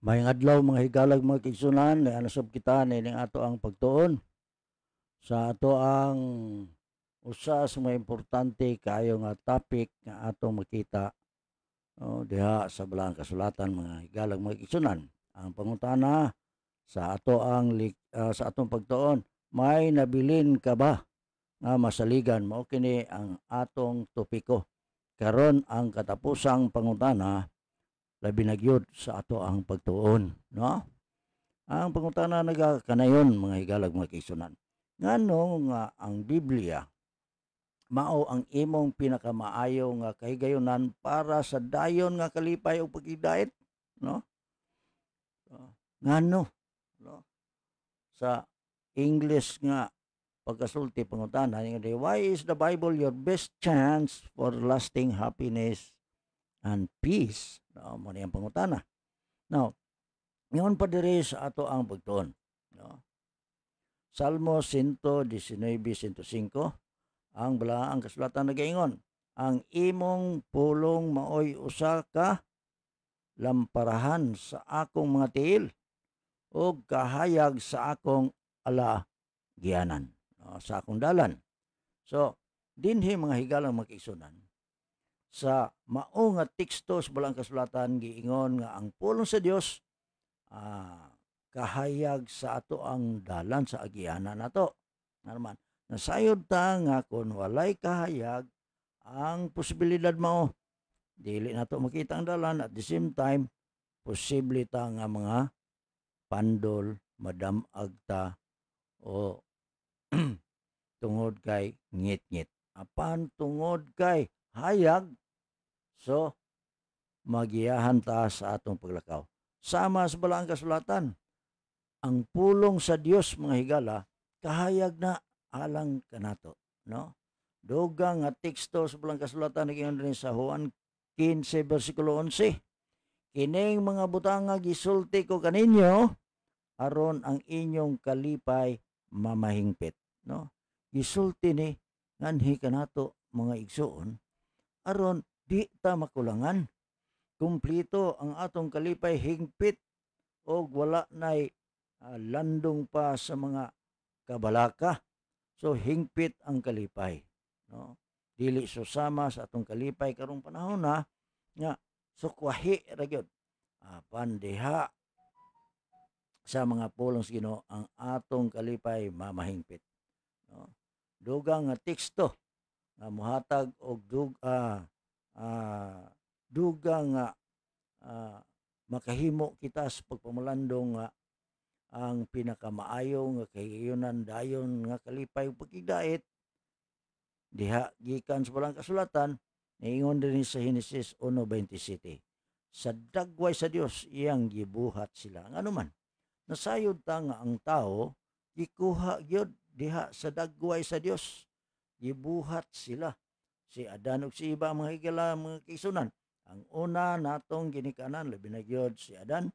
Mayang adlaw mga higalag mga kigsunan, nasab kita ning ato ang pagtuon sa ato ang usa sa mga importante kaayo nga topic nga atong makita diha sa Balang Kasulatan mga higalag mga kigsunan. Ang pangutana sa ato ang sa atong pagtuon, may nabilin ka ba nga masaligan? Mao kini ang atong topiko. Karon ang katapusang pangutana labi na gyud sa ato ang pagtuon, no? Ang pangutana nagakanayon mga higalag mga kigsunan. Ngano nga ang Biblia mao ang imong pinakamaayo nga kahigayonan para sa dayon nga kalipay o pagidait, no? Ngano, no? Sa English nga pagkasulti pangutana nga, why is the Bible your best chance for lasting happiness and peace? No, mo niyang pangutana. Now, ngayon pa diri sa ato ang pagtuon, no? Salmo 119:105, ang Balaang Kasulatan nagaingon, ang imong pulong maoy usa ka lamparahan sa akong mga tiil o kahayag sa akong alagianan, no, sa akong dalan. So, dinhi mga higalang mga kigsunan, sa mao nga teksto sa Balaang Kasulatan giingon nga ang pulong sa Dios kahayag sa ato ang dalan sa agianan nato. Naman, nasayod ta nga kung walay kahayag, ang posibilidad mao dili nato makita ang dalan, at the same time posible ta nga mga pandol, madamag ta o tungod kay ngit-ngit. Apan tungod kay hayag, so magiyahan ta sa atong paglakaw. Sama sa Balaang Kasulatan, ang pulong sa Dios mga higala kahayag na alang kanato, no? Dugang nga teksto sa Balaang Kasulatan nagingon din sa Juan 15 bersikulo 11. Kining mga butang nga gisulti ko kaninyo aron ang inyong kalipay mamahingpit, no? Gisulti ni nganhi kanato mga igsuon aron di ta makulangan, kumplito ang atong kalipay hingpit o wala nay landong pa sa mga kabalaka. So hingpit ang kalipay, no? Dili susama sa atong kalipay karong panahon na nga sukwahi ra gyud pandiha sa mga pulong sa Ginoo ang atong kalipay mamahingpit, no? Dugang nga teksto nga muhatag og dugang nga makahimo kita sa pagpamalandong nga ang pinakamaayo nga kahigayonan dayon nga kalipay ug pagkidait diha gikan sa Balaang Kasulatan. Niingon din sa Henesis 1:27, sa dagway sa Dios iyang gibuhat sila. Ngano man nasayod ta nga ang tao gikuha gyud diha sa dagway sa Dios, gibuhat sila, si Adan ug si Eva mga higala mga kigsunan. Ang una natong ginikanan labi na gyud si Adan,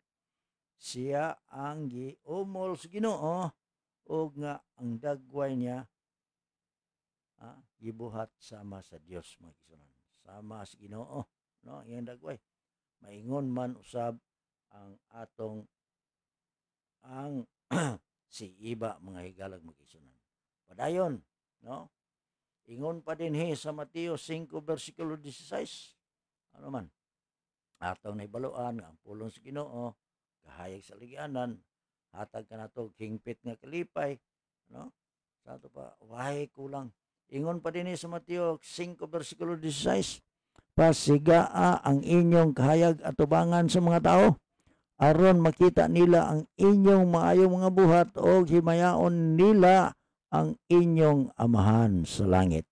siya ang giumol sa Ginoo ug nga ang dagway niya gibuhat sama sa Dios mga kigsunan, sama sa Ginoo, no? Iyang dagway maingon man usab ang atong ang si Eva mga higalag mga kigsunan. Padayon, no? Ingon pa din sa Mateo 5 bersikulo 16, ano man atong naibaluan nga ang pulong sa Ginoo kahayag sa ligianan, hatag kanato hingpit nga kalipay, no? Sa ato pa wahay kulang. Ingon pa din sa Mateo 5 bersikulo 16, pasigaa ang inyong kahayag atubangan sa mga tao aron makita nila ang inyong maayong mga buhat o himayaon nila ang inyong amahan sa langit.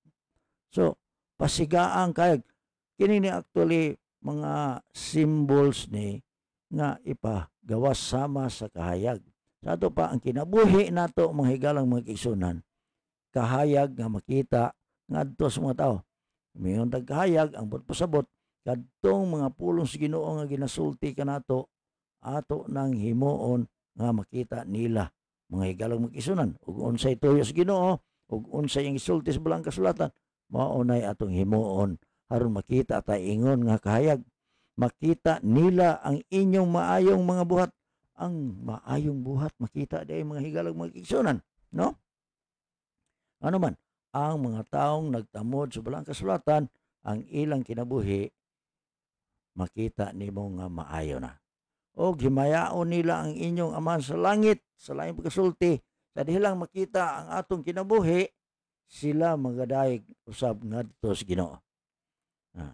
So, pasigaan kayag kini ni actually mga symbols ni nga ipagawas sama sa kahayag. Sa ato pa ang kinabuhi nato mga higalang mga kigsunan, kahayag nga makita ngadto sa mga tao. Mayroon tag kahayag ang pasabot kadtong mga pulong sa Ginoo nga ginasulti kanato ato nang himuon nga makita nila mga higalang mga kigsunan ug unsay tuyo sa Ginoo ug unsay ang isulti sa Balaang Kasulatan, mao nay atong himuon aron makita ta ingon nga kahayag. makita nila ang inyong maayong mga buhat. Ang maayong buhat makita day mga higalag mga igsunan, no? Ano man ang mga taong nagtamod sa balang kasulatan, ang ilang kinabuhi makita nimo nga maayo na. O himayaon nila ang inyong Ama sa langit, sa langit pagkasulti, sa dilang makita ang atong kinabuhi, sila magadayeg usab ngadto sa Ginoo.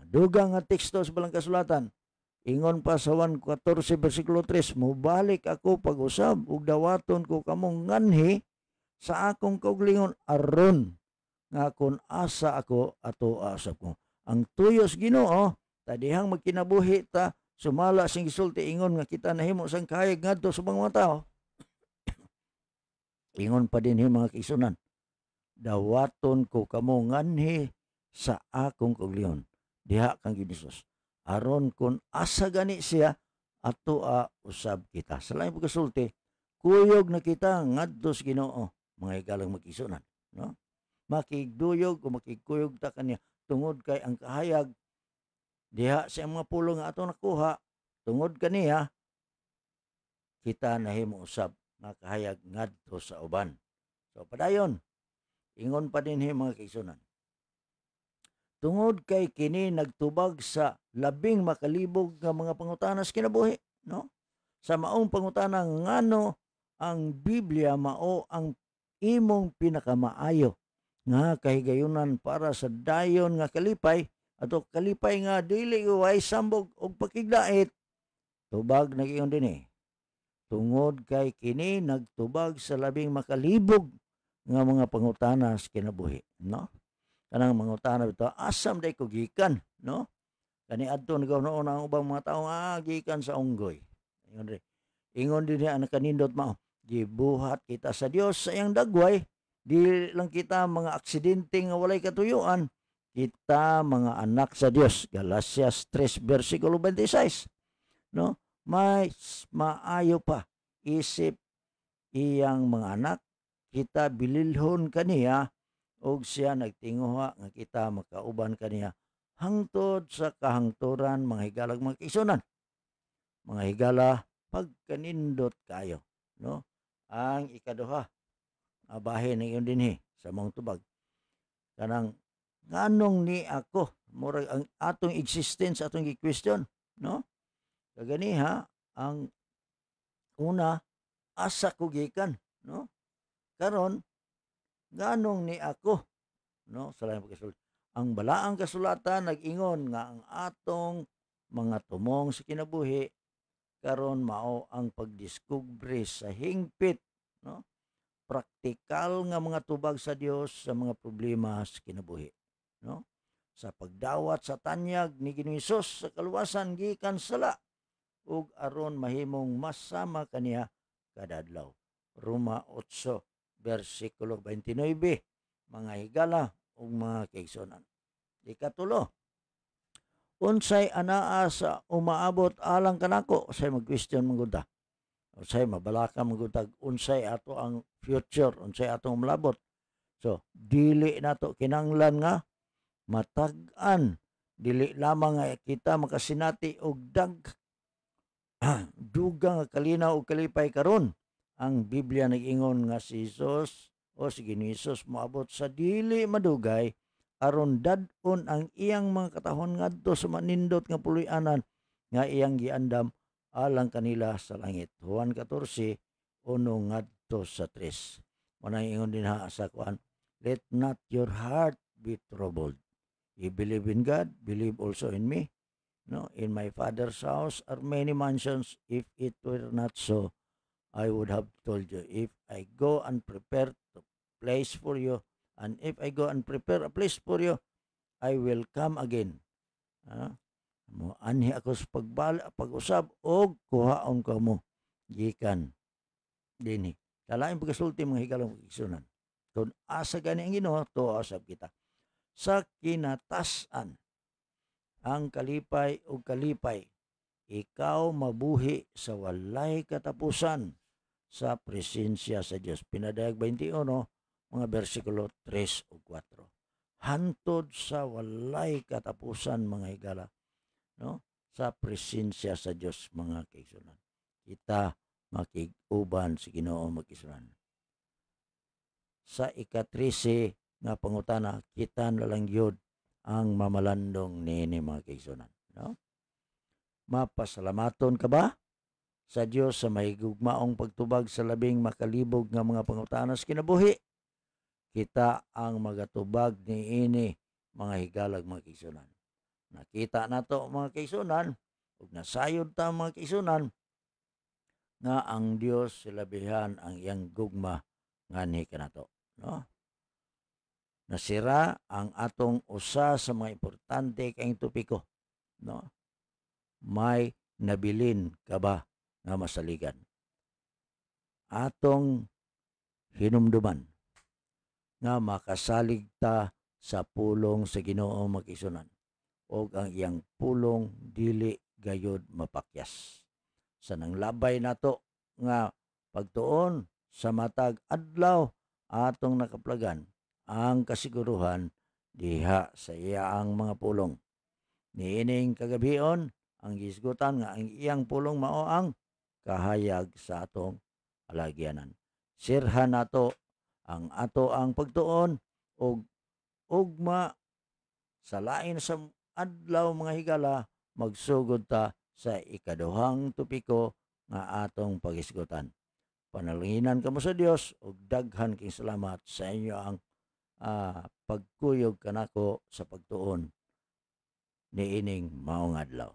Dugang nga teksto sa balang kasulatan, ingon pa sa 1:14 versikulo 3, mubalik ako pag-usab ug dawaton ko kamong nganhi sa akong kaugalingon aron nga kun asa ako ato asap ko. Ang tuyos Ginoo, tadihang magkinabuhi ta, sumala sing gisulti ingon nga kita nahimo sang kahayag ngadto sa mga tao. Ingon pa din mga kaigsunan, dawaton ko kamo nganhi sa akong kaugalingon. Diha kang Ginisus. Aron kun asa gani siya ato usab kita. Sa lain pagkasulti, kuyog na kita ngadto sa Ginoo, mga higalang mag-igsunan, no? Makigduyog o makigkuyog ta kaniya tungod kay ang kahayag diha sa mga pulong nga ato nakuha, tungod kaniya kita nahimo usab nga kahayag ngadto sa uban. So padayon, ingon pa din mga kaigsunan, tungod kay kini nagtubag sa labing makalibog nga mga pangutana sa kinabuhi, no? Sa maong pangutana ngano ang Biblia mao ang imong pinakamaayo nga kahigayunan para sa dayon nga kalipay ato kalipay nga dili way sambog og pakiglait. Tubag nag-ingon dinhi, tungod kay kini nagtubag sa labing makalibog nga mga pangutana sa kinabuhi, no? Kanang mangutana bitaw, asam day ko gikan, no? Kani adto nagawon ang ubang mga tawo gikan sa unggoy. Ingon din niya ang kanindot mao, gibuhat kita sa Dios sa iyang dagway, di lang kita mga aksidente nga walay katuyuan, kita mga anak sa Dios. Galasias 3 versikulo 26, no? May maayo pa isip iyang mga anak, kita bililhon kaniya og siya nagtinguha nga kita makauban kaniya hangtod sa kahangturan, mga higalag mga kaigsunan. Mga higala pagkanindot kayo, no? Ang ikaduha, bahin ng iyon dinhi sa mong tubag. Kanang nganong ni ako, murag ang atong existence atong gi-question, no? Kaganiha ang una, asa ko gikan, no? Karon nganong ni ako, no? Sa lain pagkasulti, ang balaang kasulatan nag-ingon nga ang atong mga tumong sa kinabuhi karon mao ang pagdiskubre sa hingpit, no? Praktikal nga mga tubag sa Dios sa mga problema sa kinabuhi, no? Sa pagdawat sa tanyag ni Ginoong Hesus sa kaluwasan gikan sala ug aron mahimong masama kaniya kada adlaw. Roma 8 versikulo 29, mga higala ug mga kaigsunan. Ikatulo, unsay anaa sa umaabot alang kanako, usay mag-question mangguna. Unsay mabalaka mangguna, unsay ato ang future, unsay atong malabot. So, dili nato kinanglan nga matag-an, dili lamang nga kita makasinati og dugang nga kalinaw og kalipay karon. Ang Biblia nag-ingon nga si Jesus o si Ginoong Hesus moabot sa dili madugay aron dad-on ang iyang mga katahon ngadto sa manindot nga puloy-anan nga iyang giandam alang kanila sa langit. Juan 14, 1 ngadto sa 3. Manang ingon din sa kuan, let not your heart be troubled. You believe in God, believe also in me. No, in my Father's house are many mansions. If it were not so, I would have told you. If I go and prepare a place for you, and if I go and prepare a place for you, I will come again. Anhi ako sa pag-usab og kuhaon ka mo gikan dinhi. Kalain pagkasulti mga higalang igsunan. Kung asa gani ang Ginoo, tuwa usab kita. Sa kinatasan ang kalipay o kalipay, ikaw mabuhi sa walay katapusan sa presensya sa Dios. Pinadayag 21, mga versikulo 3 o 4. Hantod sa walay katapusan, mga higala, no? sa presensya sa Dios mga kaigsunan. Kita makig-uban si Ginoo mag-igsunan. Sa ika-13 nga pangutana, kita na lang yun ang mamalandong niini mga kaigsunan. No? Mapasalamaton ka ba sa Dios sa mahigugmaong pagtubag sa labing makalibog nga mga pangutana sa kinabuhi? Kita ang magatubag niini mga higalag mga kaigsunan. Nakita nato mga kaigsunan, ug nasayod ta mga kaigsunan, nga ang Dios silabihan ang iyang gugma nganhi kanato, no? Nasira ang atong usa sa mga importante kaayong topiko, no? May nabilin ka ba nga masaligan? Atong hinumduman nga makasalig ta sa pulong sa Ginoo mag-igsunan, og ang iyang pulong dili gayud mapakyas. Sa nanglabay nato nga pagtuon sa matag adlaw atong nakaplagan ang kasiguruhan diha sa iyaang mga pulong. Niining kagabion ang gisgutan nga ang iyang pulong mao ang kahayag sa atong alagyanan. Sirhan nato ang ato ang pagtuon og ugma sa lain sa adlaw mga higala, magsugod ta sa ikaduhang topiko nga atong pagisgutan. Panalanginan kamo sa Dios ug daghan king salamat sa inyo ang pagkuyog kanako sa pagtuon niining maong adlaw.